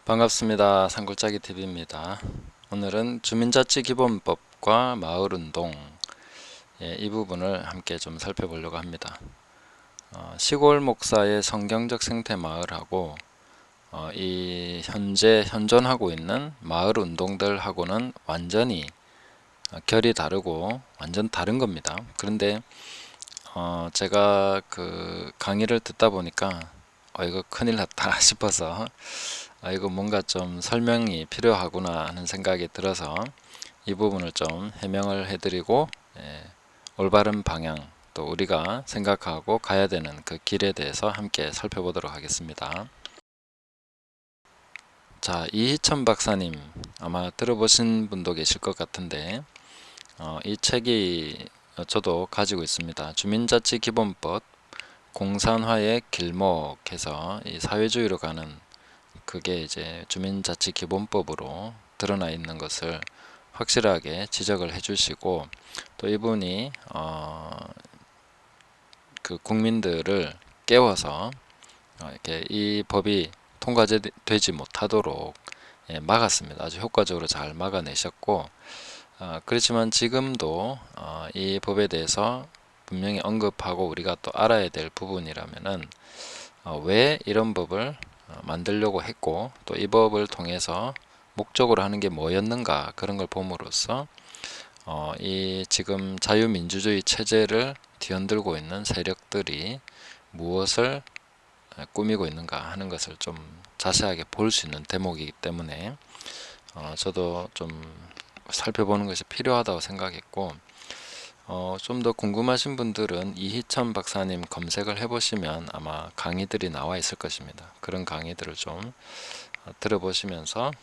반갑습니다. 산골짜기 TV입니다. 오늘은 주민자치기본법과 마을운동 이 부분을 함께 좀 살펴보려고 합니다. 시골 목사의 성경적 생태 마을하고 이 현재 현존하고 있는 마을 운동들하고는 완전히 결이 다르고 완전 다른 겁니다. 그런데 제가 그 강의를 듣다 보니까 이거 큰일 났다 싶어서 이거 뭔가 좀 설명이 필요하구나 하는 생각이 들어서 이 부분을 좀 해명을 해드리고 올바른 방향 또 우리가 생각하고 가야 되는 그 길에 대해서 함께 살펴보도록 하겠습니다. 자, 이희천 박사님 아마 들어보신 분도 계실 것 같은데 이 책이 저도 가지고 있습니다. 주민자치기본법 공산화의 길목해서 이 사회주의로 가는 그게 이제 주민자치기본법으로 드러나 있는 것을 확실하게 지적을 해주시고 또 이분이 그 국민들을 깨워서 이렇게 이 법이 통과되지 못하도록 막았습니다. 아주 효과적으로 잘 막아내셨고 그렇지만 지금도 이 법에 대해서 분명히 언급하고 우리가 또 알아야 될 부분이라면은 왜 이런 법을 만들려고 했고 또 이 법을 통해서 목적으로 하는 게 뭐였는가 그런 걸 봄으로써 이 지금 자유민주주의 체제를 뒤흔들고 있는 세력들이 무엇을 꾸미고 있는가 하는 것을 좀 자세하게 볼 수 있는 대목이기 때문에 저도 좀 살펴보는 것이 필요하다고 생각했고 좀 더 궁금하신 분들은 이희천 박사님 검색을 해보시면 아마 강의들이 나와 있을 것입니다. 그런 강의들을 좀 들어보시면서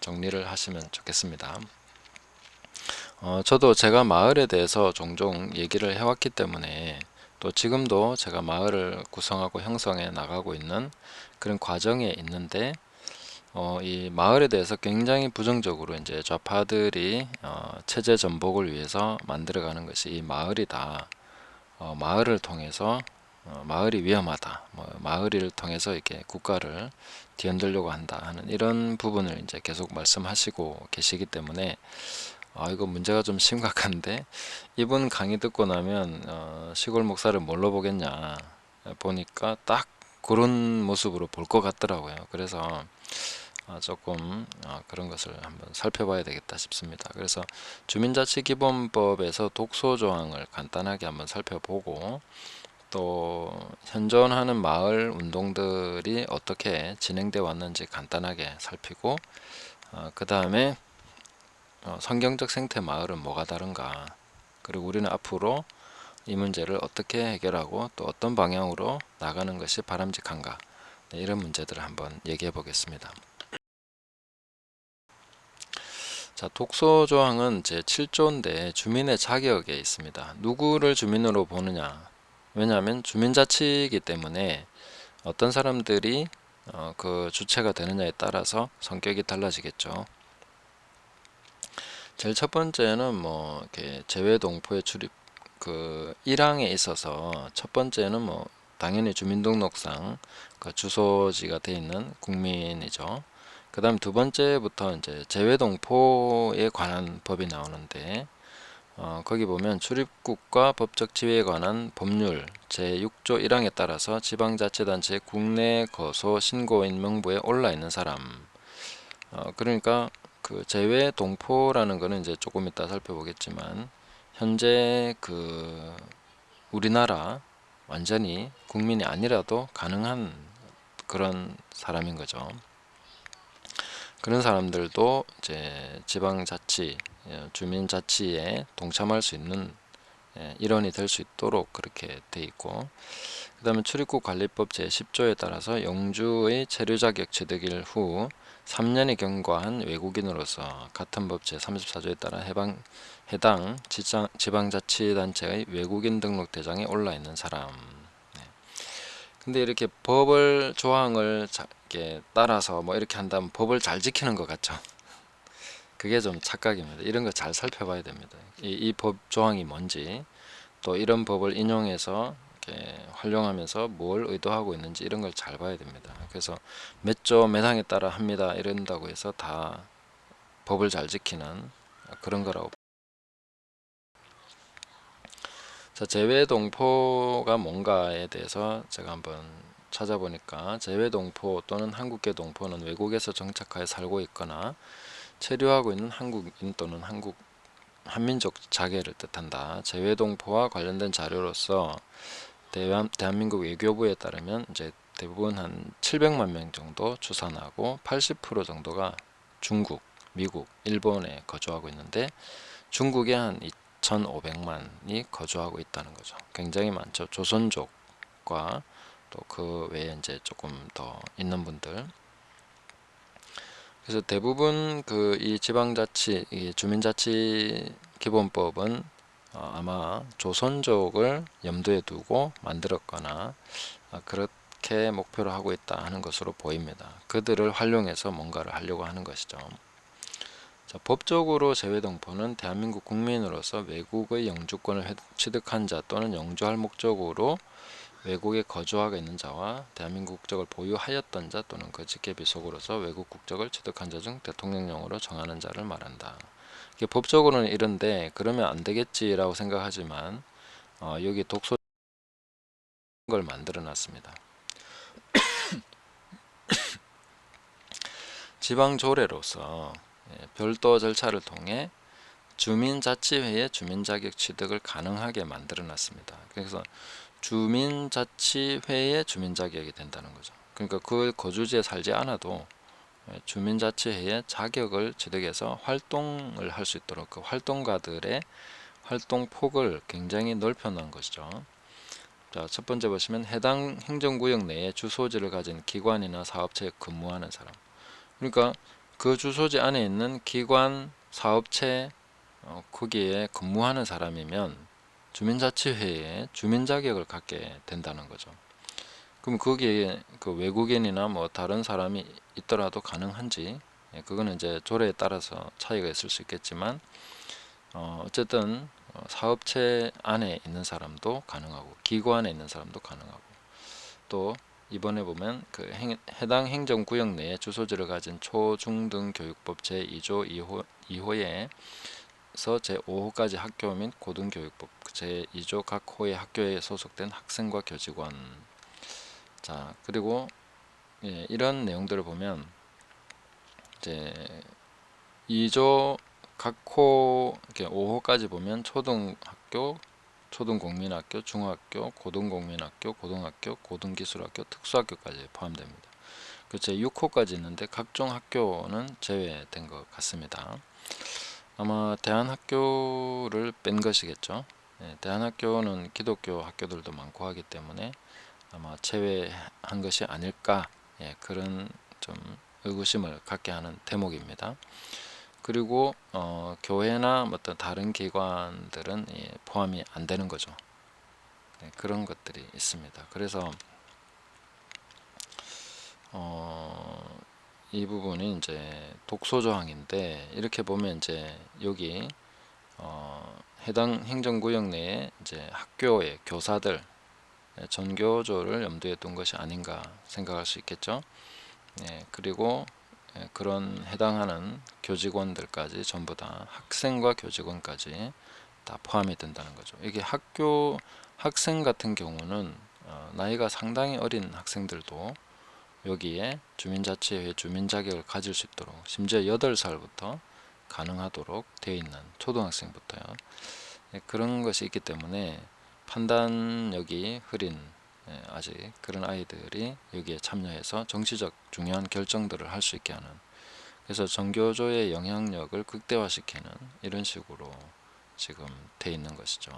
정리를 하시면 좋겠습니다. 저도 제가 마을에 대해서 종종 얘기를 해왔기 때문에 또 지금도 제가 마을을 구성하고 형성해 나가고 있는 그런 과정에 있는데 이 마을에 대해서 굉장히 부정적으로 이제 좌파들이 체제 전복을 위해서 만들어가는 것이 이 마을이다. 마을을 통해서 마을이 위험하다. 마을을 통해서 이렇게 국가를 뒤흔들려고 한다 하는 이런 부분을 이제 계속 말씀하시고 계시기 때문에 이거 문제가 좀 심각한데 이분 강의 듣고 나면 시골 목사를 뭘로 보겠냐 보니까 딱 그런 모습으로 볼 것 같더라고요. 그래서 조금 그런 것을 한번 살펴봐야 되겠다 싶습니다. 그래서 주민자치기본법에서 독소조항을 간단하게 한번 살펴보고 또 현존하는 마을 운동들이 어떻게 진행되어 왔는지 간단하게 살피고 그 다음에 성경적 생태 마을은 뭐가 다른가 그리고 우리는 앞으로 이 문제를 어떻게 해결하고 또 어떤 방향으로 나가는 것이 바람직한가 이런 문제들을 한번 얘기해 보겠습니다. 자, 독소조항은 제7조인데 주민의 자격에 있습니다. 누구를 주민으로 보느냐 왜냐하면 주민자치이기 때문에 어떤 사람들이 그 주체가 되느냐에 따라서 성격이 달라지겠죠. 제일 첫 번째는 뭐 이렇게 재외동포의 출입 그 1항에 있어서 첫 번째는 뭐 당연히 주민등록상 그 주소지가 돼 있는 국민이죠. 그 다음 두 번째부터 이제 재외동포에 관한 법이 나오는데 거기 보면 출입국과 법적 지위에 관한 법률 제6조 1항에 따라서 지방자치단체 국내 거소 신고인 명부에 올라 있는 사람 그러니까 그 재외 동포라는 거는 이제 조금 이따 살펴보겠지만 현재 그 우리나라 완전히 국민이 아니라도 가능한 그런 사람인 거죠. 그런 사람들도 이제 지방자치, 주민자치에 동참할 수 있는 일원이 될 수 있도록 그렇게 돼 있고 그 다음에 출입국 관리법 제10조에 따라서 영주의 체류 자격 취득일 후 3년이 경과한 외국인으로서 같은 법 제34조에 따라 해당 지방자치단체의 외국인 등록 대장에 올라 있는 사람. 근데 이렇게 법을 조항을 이렇게 따라서 뭐 이렇게 한다면 법을 잘 지키는 것 같죠. 그게 좀 착각입니다. 이런 거 잘 살펴봐야 됩니다. 이 법 조항이 뭔지 또 이런 법을 인용해서 이렇게 활용하면서 뭘 의도하고 있는지 이런 걸 잘 봐야 됩니다. 그래서 몇 조 몇 항에 따라 합니다 이런다고 해서 다 법을 잘 지키는 그런 거라고. 자, 재외동포가 뭔가에 대해서 제가 한번 찾아보니까 재외동포 또는 한국계 동포는 외국에서 정착하여 살고 있거나 체류하고 있는 한국인 또는 한민족 자계를 뜻한다. 재외동포와 관련된 자료로서 대한민국 외교부에 따르면 이제 대부분 한 700만 명 정도 추산하고 80% 정도가 중국, 미국, 일본에 거주하고 있는데 중국에 한 2,500만이 거주하고 있다는 거죠. 굉장히 많죠. 조선족과 또 그 외에 이제 조금 더 있는 분들. 그래서 대부분 그 이 지방자치, 이 주민자치 기본법은 아마 조선족을 염두에 두고 만들었거나 그렇게 목표로 하고 있다 하는 것으로 보입니다. 그들을 활용해서 뭔가를 하려고 하는 것이죠. 자, 법적으로 재외동포는 대한민국 국민으로서 외국의 영주권을 취득한 자 또는 영주할 목적으로 외국에 거주하고 있는 자와 대한민국 국적을 보유하였던 자 또는 그 직계비속으로서 외국 국적을 취득한 자 중 대통령령으로 정하는 자를 말한다. 이게 법적으로는 이런데 그러면 안 되겠지라고 생각하지만 여기 독소 걸 만들어 놨습니다. 지방조례로서 별도 절차를 통해 주민자치회의 주민자격 취득을 가능하게 만들어 놨습니다. 그래서 주민자치회의 주민자격이 된다는 거죠. 그러니까 그 거주지에 살지 않아도 주민자치회의 자격을 취득해서 활동을 할 수 있도록 그 활동가들의 활동 폭을 굉장히 넓혀 놓은 것이죠. 자, 첫 번째 보시면 해당 행정구역 내에 주소지를 가진 기관이나 사업체에 근무하는 사람. 그러니까 그 주소지 안에 있는 기관, 사업체 거기에 근무하는 사람이면 주민자치회에 주민자격을 갖게 된다는 거죠. 그럼 거기에 그 외국인이나 뭐 다른 사람이 있더라도 가능한지 그거는 이제 조례에 따라서 차이가 있을 수 있겠지만 어쨌든 사업체 안에 있는 사람도 가능하고 기관에 있는 사람도 가능하고 또 이번에 보면 그 해당 행정구역 내에 주소지를 가진 초중등 교육법 제2조 2호에 제5호까지 학교 및 고등교육법 제2조 각 호의 학교에 소속된 학생과 교직원. 자, 그리고 이런 내용들을 보면 이제 2조 각 호 5호까지 보면 초등학교, 초등국민학교, 중학교, 고등국민학교, 고등학교, 고등기술학교, 특수학교까지 포함됩니다. 그 제6호까지 있는데 각종 학교는 제외된 것 같습니다. 아마 대한학교를 뺀 것이겠죠. 대한학교는 기독교 학교들도 많고 하기 때문에 아마 제외한 것이 아닐까 그런 좀 의구심을 갖게 하는 대목입니다. 그리고 교회나 어떤 다른 기관들은 포함이 안 되는 거죠. 그런 것들이 있습니다. 그래서 이 부분이 이제 독소 조항인데 이렇게 보면 이제 여기 해당 행정구역 내에 이제 학교의 교사들 전교조를 염두에 둔 것이 아닌가 생각할 수 있겠죠. 그리고 그런 해당하는 교직원들까지 전부 다 학생과 교직원까지 다 포함이 된다는 거죠. 이게 학생 같은 경우는 나이가 상당히 어린 학생들도 여기에 주민자치회 주민자격을 가질 수 있도록 심지어 8살부터 가능하도록 되어 있는 초등학생부터요. 그런 것이 있기 때문에 판단력이 흐린 아직 그런 아이들이 여기에 참여해서 정치적 중요한 결정들을 할 수 있게 하는 그래서 전교조의 영향력을 극대화시키는 이런 식으로 지금 돼 있는 것이죠.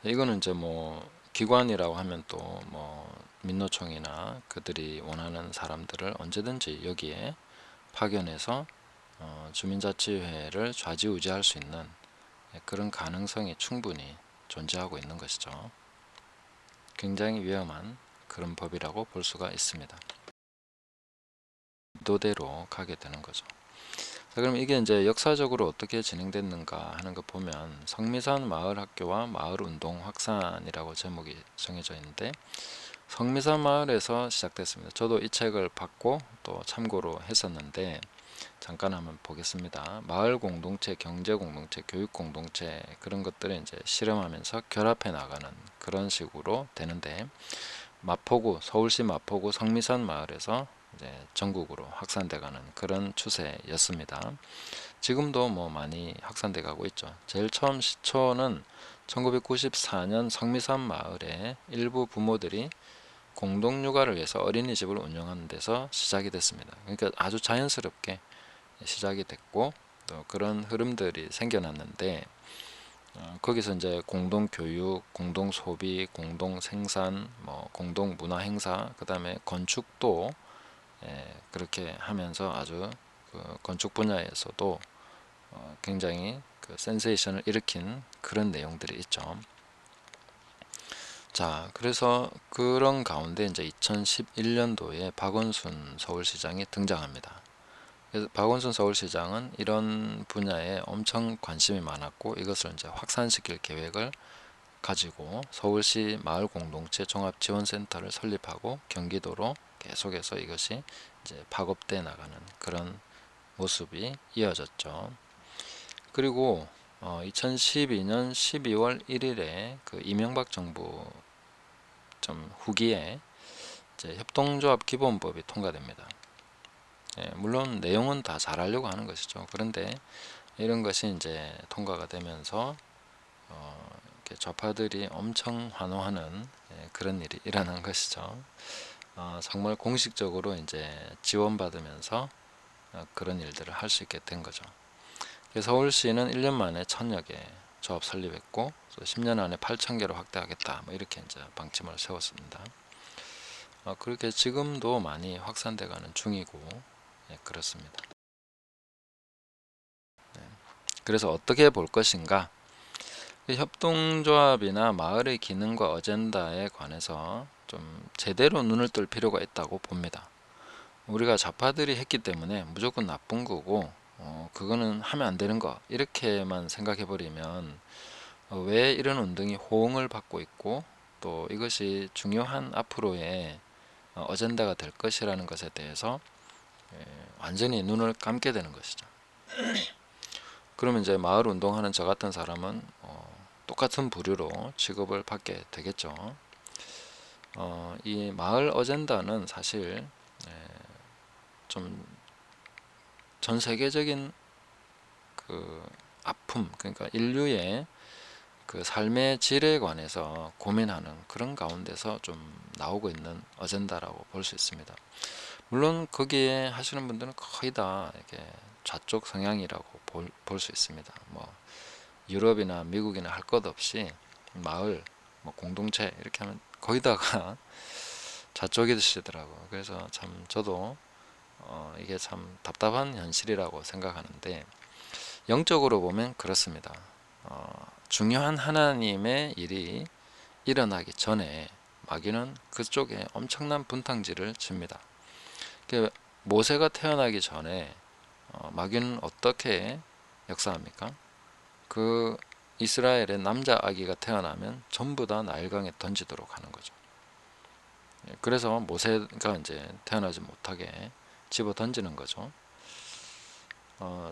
이거는 이제 뭐 기관이라고 하면 또 뭐 민노총이나 그들이 원하는 사람들을 언제든지 여기에 파견해서 주민자치회를 좌지우지할 수 있는 그런 가능성이 충분히 존재하고 있는 것이죠. 굉장히 위험한 그런 법이라고 볼 수가 있습니다. 의도대로 가게 되는 거죠. 자, 그럼 이게 이제 역사적으로 어떻게 진행됐는가 하는 거 보면 성미산 마을학교와 마을운동 확산이라고 제목이 정해져 있는데, 성미산 마을에서 시작됐습니다. 저도 이 책을 받고 또 참고로 했었는데 잠깐 한번 보겠습니다. 마을 공동체, 경제 공동체, 교육 공동체, 그런 것들을 이제 실험하면서 결합해 나가는 그런 식으로 되는데, 마포구, 서울시 마포구 성미산 마을에서 이제 전국으로 확산돼 가는 그런 추세였습니다. 지금도 뭐 많이 확산돼 가고 있죠. 제일 처음 시초는 1994년 성미산 마을에 일부 부모들이 공동육아를 위해서 어린이집을 운영하는 데서 시작이 됐습니다. 그러니까 아주 자연스럽게 시작이 됐고, 또 그런 흐름들이 생겨났는데, 거기서 이제 공동 교육, 공동 소비, 공동 생산, 뭐 공동 문화 행사, 그 다음에 건축도 그렇게 하면서 아주 그 건축 분야에서도 굉장히 그 센세이션을 일으킨 그런 내용들이 있죠. 자, 그래서 그런 가운데 이제 2011년도에 박원순 서울시장이 등장합니다. 그래서 박원순 서울시장은 이런 분야에 엄청 관심이 많았고, 이것을 이제 확산시킬 계획을 가지고 서울시 마을공동체 종합지원센터를 설립하고 경기도로 계속해서 이것이 이제 파급돼 나가는 그런 모습이 이어졌죠. 그리고 2012년 12월 1일에 그 이명박 정부 좀 후기에 이제 협동조합 기본법이 통과됩니다. 물론 내용은 다 잘하려고 하는 것이죠. 그런데 이런 것이 이제 통과가 되면서 이렇게 좌파들이 엄청 환호하는 그런 일이 일어난 것이죠. 정말 공식적으로 이제 지원받으면서 그런 일들을 할 수 있게 된 거죠. 그래서 서울시는 1년 만에 1000여 개 조합 설립했고, 10년 안에 8000개로 확대하겠다, 뭐 이렇게 이제 방침을 세웠습니다. 그렇게 지금도 많이 확산돼가는 중이고, 그렇습니다. 그래서 어떻게 볼 것인가? 협동조합이나 마을의 기능과 어젠다에 관해서 좀 제대로 눈을 뜰 필요가 있다고 봅니다. 우리가 좌파들이 했기 때문에 무조건 나쁜 거고, 그거는 하면 안 되는 거, 이렇게만 생각해 버리면 왜 이런 운동이 호응을 받고 있고, 또 이것이 중요한 앞으로의 어젠다가 될 것이라는 것에 대해서 완전히 눈을 감게 되는 것이죠. 그러면 이제 마을 운동하는 저 같은 사람은 똑같은 부류로 취급을 받게 되겠죠. 이 마을 어젠다는 사실 좀 전 세계적인 그 아픔, 그러니까 인류의 그 삶의 질에 관해서 고민하는 그런 가운데서 좀 나오고 있는 어젠다라고 볼 수 있습니다. 물론 거기에 하시는 분들은 거의 다 이렇게 좌쪽 성향이라고 볼 수 있습니다. 뭐 유럽이나 미국이나 할 것 없이 마을, 뭐 공동체 이렇게 하면 거의 다가 좌쪽이시더라고요. 그래서 참 저도 이게 참 답답한 현실이라고 생각하는데, 영적으로 보면 그렇습니다. 중요한 하나님의 일이 일어나기 전에 마귀는 그쪽에 엄청난 분탕질을 칩니다. 모세가 태어나기 전에 마귀는 어떻게 역사합니까? 그 이스라엘의 남자 아기가 태어나면 전부 다 나일강에 던지도록 하는 거죠. 그래서 모세가 이제 태어나지 못하게 집어 던지는 거죠.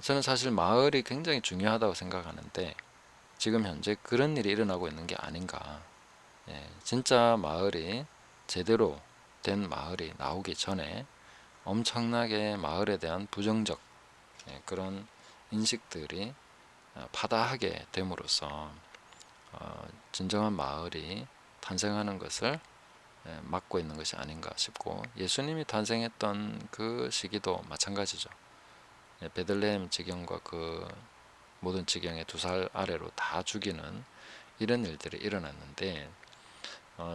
저는 사실 마을이 굉장히 중요하다고 생각하는데, 지금 현재 그런 일이 일어나고 있는 게 아닌가. 진짜 마을이 제대로 된 마을이 나오기 전에 엄청나게 마을에 대한 부정적 그런 인식들이 파다하게 됨으로써 진정한 마을이 탄생하는 것을 막고 있는 것이 아닌가 싶고, 예수님이 탄생했던 그 시기도 마찬가지죠. 베들레헴 지경과 그 모든 지경의 2살 아래로 다 죽이는 이런 일들이 일어났는데,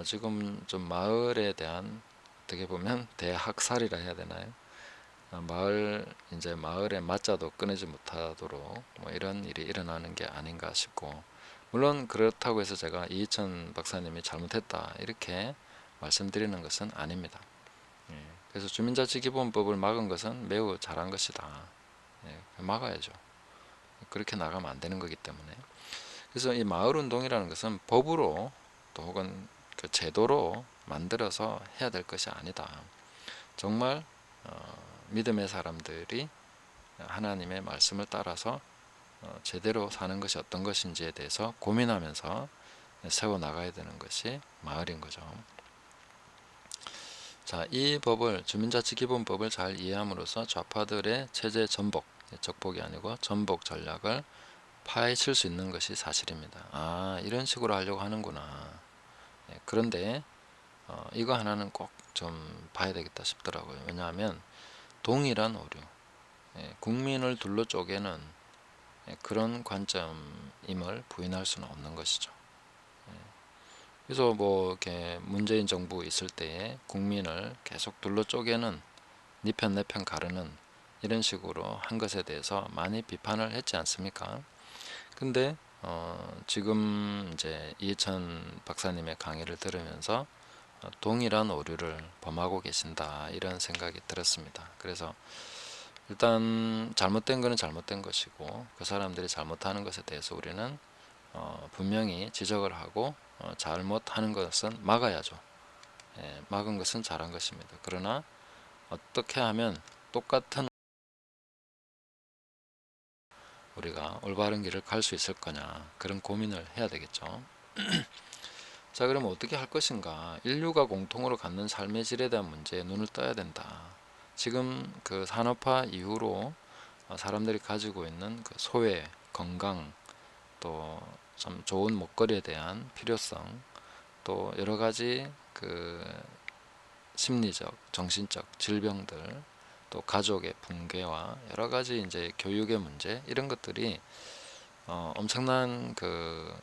지금 좀 마을에 대한 어떻게 보면 대학살이라 해야 되나요? 이제 마을의 맞자도 끊이지 못하도록 뭐 이런 일이 일어나는 게 아닌가 싶고, 물론 그렇다고 해서 제가 이희천 박사님이 잘못했다 이렇게 말씀드리는 것은 아닙니다. 그래서 주민자치기본법을 막은 것은 매우 잘한 것이다. 막아야죠. 그렇게 나가면 안 되는 거기 때문에. 그래서 이 마을운동이라는 것은 법으로 또 혹은 그 제도로 만들어서 해야 될 것이 아니다. 정말 믿음의 사람들이 하나님의 말씀을 따라서 제대로 사는 것이 어떤 것인지에 대해서 고민하면서 세워나가야 되는 것이 마을인 거죠. 자, 이 법을, 주민자치기본법을 잘 이해함으로써 좌파들의 체제 전복, 적복이 아니고 전복 전략을 파헤칠 수 있는 것이 사실입니다. 아, 이런 식으로 하려고 하는구나. 그런데 이거 하나는 꼭 좀 봐야 되겠다 싶더라고요. 왜냐하면 동일한 오류, 국민을 둘러 쪼개는 그런 관점임을 부인할 수는 없는 것이죠. 그래서 뭐 이렇게 문재인 정부 있을 때에 국민을 계속 둘러 쪼개는, 네 편 내 편 가르는 이런 식으로 한 것에 대해서 많이 비판을 했지 않습니까? 근데 지금 이제 이해찬 박사님의 강의를 들으면서 동일한 오류를 범하고 계신다, 이런 생각이 들었습니다. 그래서 일단 잘못된 것은 잘못된 것이고, 그 사람들이 잘못하는 것에 대해서 우리는 분명히 지적을 하고 잘못하는 것은 막아야죠. 막은 것은 잘한 것입니다. 그러나 어떻게 하면 똑같은 우리가 올바른 길을 갈 수 있을 거냐, 그런 고민을 해야 되겠죠. 자, 그럼 어떻게 할 것인가? 인류가 공통으로 갖는 삶의 질에 대한 문제에 눈을 떠야 된다. 지금 그 산업화 이후로 사람들이 가지고 있는 그 소외, 건강, 또 참 좋은 먹거리에 대한 필요성, 또 여러 가지 그 심리적, 정신적 질병들, 또 가족의 붕괴와 여러 가지 이제 교육의 문제, 이런 것들이 엄청난 그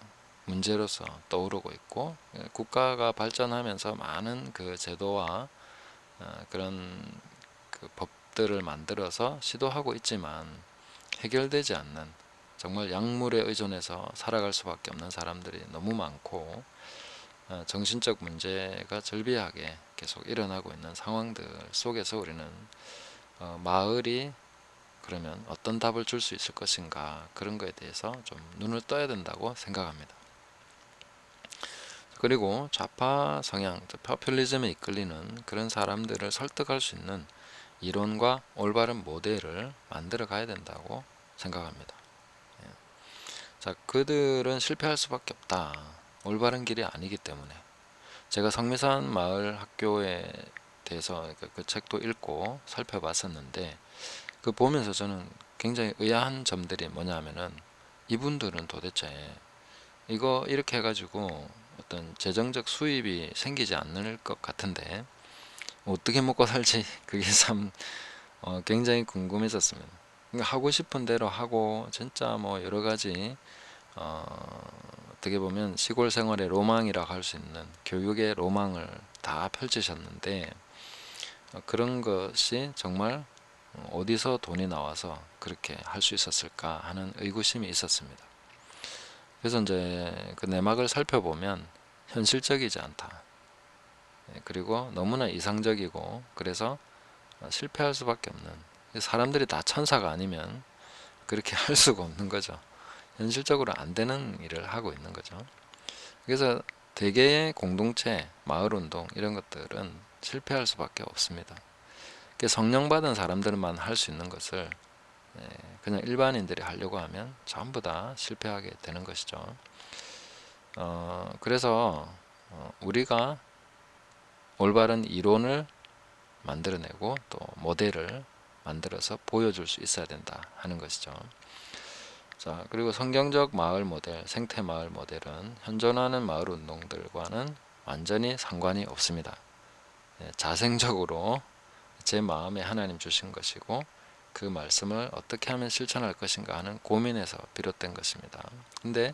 문제로서 떠오르고 있고, 국가가 발전하면서 많은 그 제도와 그런 그 법들을 만들어서 시도하고 있지만 해결되지 않는, 정말 약물에 의존해서 살아갈 수밖에 없는 사람들이 너무 많고, 정신적 문제가 절비하게 계속 일어나고 있는 상황들 속에서 우리는 마을이 그러면 어떤 답을 줄 수 있을 것인가, 그런 거에 대해서 좀 눈을 떠야 된다고 생각합니다. 그리고 좌파 성향, 포퓰리즘에 이끌리는 그런 사람들을 설득할 수 있는 이론과 올바른 모델을 만들어 가야 된다고 생각합니다. 자, 그들은 실패할 수밖에 없다. 올바른 길이 아니기 때문에. 제가 성미산 마을 학교에 대해서 그 책도 읽고 살펴봤었는데, 그 보면서 저는 굉장히 의아한 점들이 뭐냐 하면은, 이분들은 도대체 이거 이렇게 해가지고 어떤 재정적 수입이 생기지 않을 것 같은데 어떻게 먹고 살지, 그게 참 굉장히 궁금했었습니다. 그러니까 하고 싶은 대로 하고 진짜 뭐 여러 가지 어떻게 보면 시골 생활의 로망이라고 할 수 있는 교육의 로망을 다 펼치셨는데, 그런 것이 정말 어디서 돈이 나와서 그렇게 할 수 있었을까 하는 의구심이 있었습니다. 그래서 이제 그 내막을 살펴보면 현실적이지 않다. 그리고 너무나 이상적이고, 그래서 실패할 수밖에 없는, 사람들이 다 천사가 아니면 그렇게 할 수가 없는 거죠. 현실적으로 안 되는 일을 하고 있는 거죠. 그래서 대개의 공동체, 마을운동 이런 것들은 실패할 수밖에 없습니다. 성령받은 사람들만 할 수 있는 것을 그냥 일반인들이 하려고 하면 전부 다 실패하게 되는 것이죠. 그래서 우리가 올바른 이론을 만들어내고 또 모델을 만들어서 보여줄 수 있어야 된다 하는 것이죠. 자, 그리고 성경적 마을 모델, 생태 마을 모델은 현존하는 마을 운동들과는 완전히 상관이 없습니다. 자생적으로 제 마음에 하나님 주신 것이고, 그 말씀을 어떻게 하면 실천할 것인가 하는 고민에서 비롯된 것입니다. 근데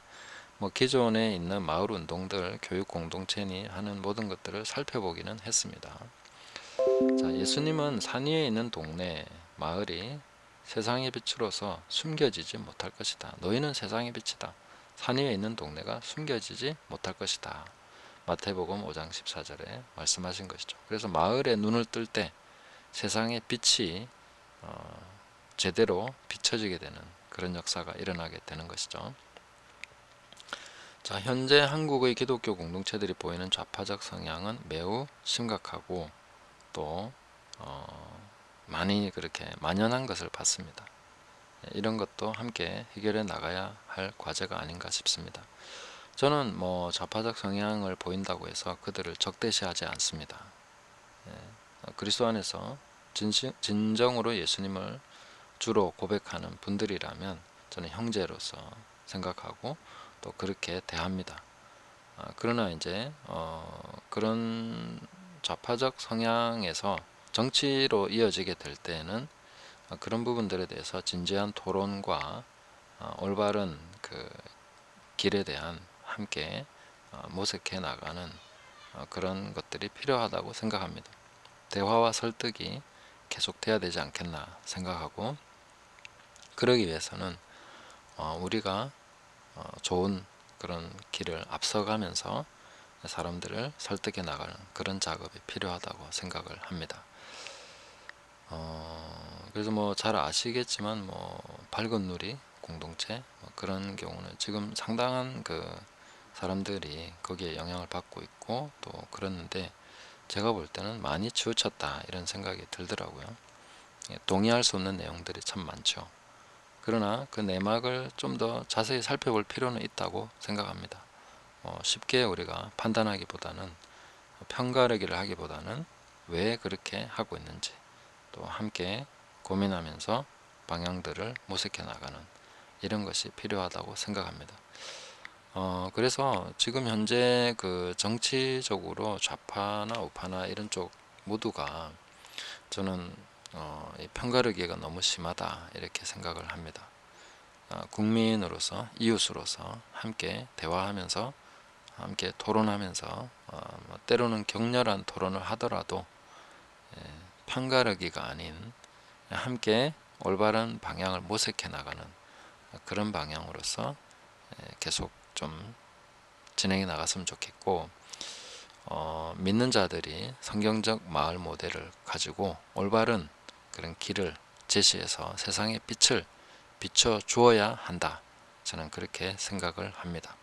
뭐 기존에 있는 마을 운동들, 교육 공동체니 하는 모든 것들을 살펴보기는 했습니다. 자, 예수님은 산 위에 있는 동네, 마을이 세상의 빛으로서 숨겨지지 못할 것이다. 너희는 세상의 빛이다. 산 위에 있는 동네가 숨겨지지 못할 것이다. 마태복음 5장 14절에 말씀하신 것이죠. 그래서 마을에 눈을 뜰 때 세상의 빛이 제대로 비춰지게 되는 그런 역사가 일어나게 되는 것이죠. 자, 현재 한국의 기독교 공동체들이 보이는 좌파적 성향은 매우 심각하고 또 많이 그렇게 만연한 것을 봤습니다. 이런 것도 함께 해결해 나가야 할 과제가 아닌가 싶습니다. 저는 뭐 좌파적 성향을 보인다고 해서 그들을 적대시하지 않습니다. 그리스도 안에서 진정으로 예수님을 주로 고백하는 분들이라면 저는 형제로서 생각하고 또 그렇게 대합니다. 그러나 이제 그런 좌파적 성향에서 정치로 이어지게 될 때에는 그런 부분들에 대해서 진지한 토론과 올바른 그 길에 대한 함께 모색해 나가는 그런 것들이 필요하다고 생각합니다. 대화와 설득이 계속돼야 되지 않겠나 생각하고, 그러기 위해서는 우리가 좋은 그런 길을 앞서가면서 사람들을 설득해 나가는 그런 작업이 필요하다고 생각을 합니다. 그래서 뭐 잘 아시겠지만 뭐 밝은 누리 공동체 뭐 그런 경우는 지금 상당한 그 사람들이 거기에 영향을 받고 있고 또 그러는데, 제가 볼 때는 많이 치우쳤다 이런 생각이 들더라고요. 동의할 수 없는 내용들이 참 많죠. 그러나 그 내막을 좀 더 자세히 살펴볼 필요는 있다고 생각합니다. 쉽게 우리가 판단하기보다는, 편가르기를 하기보다는 왜 그렇게 하고 있는지 또 함께 고민하면서 방향들을 모색해 나가는 이런 것이 필요하다고 생각합니다. 그래서 지금 현재 그 정치적으로 좌파나 우파나 이런 쪽 모두가 저는 이 편가르기가 너무 심하다 이렇게 생각을 합니다. 국민으로서 이웃으로서 함께 대화하면서 함께 토론하면서 뭐 때로는 격렬한 토론을 하더라도 편가르기가 아닌 함께 올바른 방향을 모색해 나가는 그런 방향으로서 계속 좀 진행해 나갔으면 좋겠고, 믿는 자들이 성경적 마을 모델을 가지고 올바른 그런 길을 제시해서 세상의 빛을 비춰 주어야 한다. 저는 그렇게 생각을 합니다.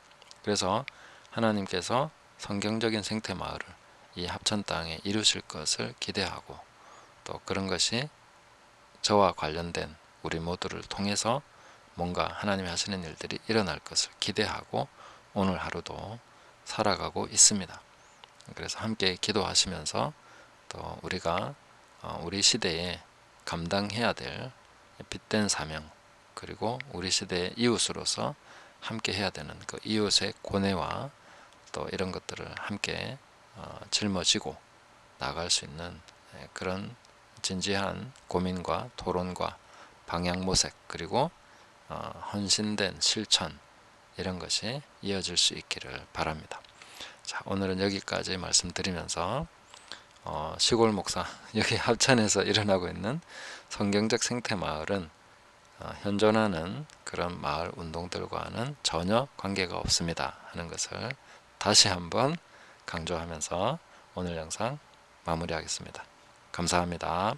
그래서 하나님께서 성경적인 생태 마을을 이 합천 땅에 이루실 것을 기대하고, 또 그런 것이 저와 관련된 우리 모두를 통해서 뭔가 하나님이 하시는 일들이 일어날 것을 기대하고 오늘 하루도 살아가고 있습니다. 그래서 함께 기도하시면서 또 우리가 우리 시대에 감당해야 될 빛된 사명, 그리고 우리 시대의 이웃으로서 함께 해야 되는 그 이웃의 고뇌와 또 이런 것들을 함께 짊어지고 나갈 수 있는 그런 진지한 고민과 토론과 방향 모색, 그리고 헌신된 실천, 이런 것이 이어질 수 있기를 바랍니다. 자, 오늘은 여기까지 말씀드리면서 시골 목사, 여기 합천에서 일어나고 있는 성경적 생태 마을은 현존하는 그런 마을 운동들과는 전혀 관계가 없습니다 하는 것을 다시 한번 강조하면서 오늘 영상 마무리하겠습니다. 감사합니다.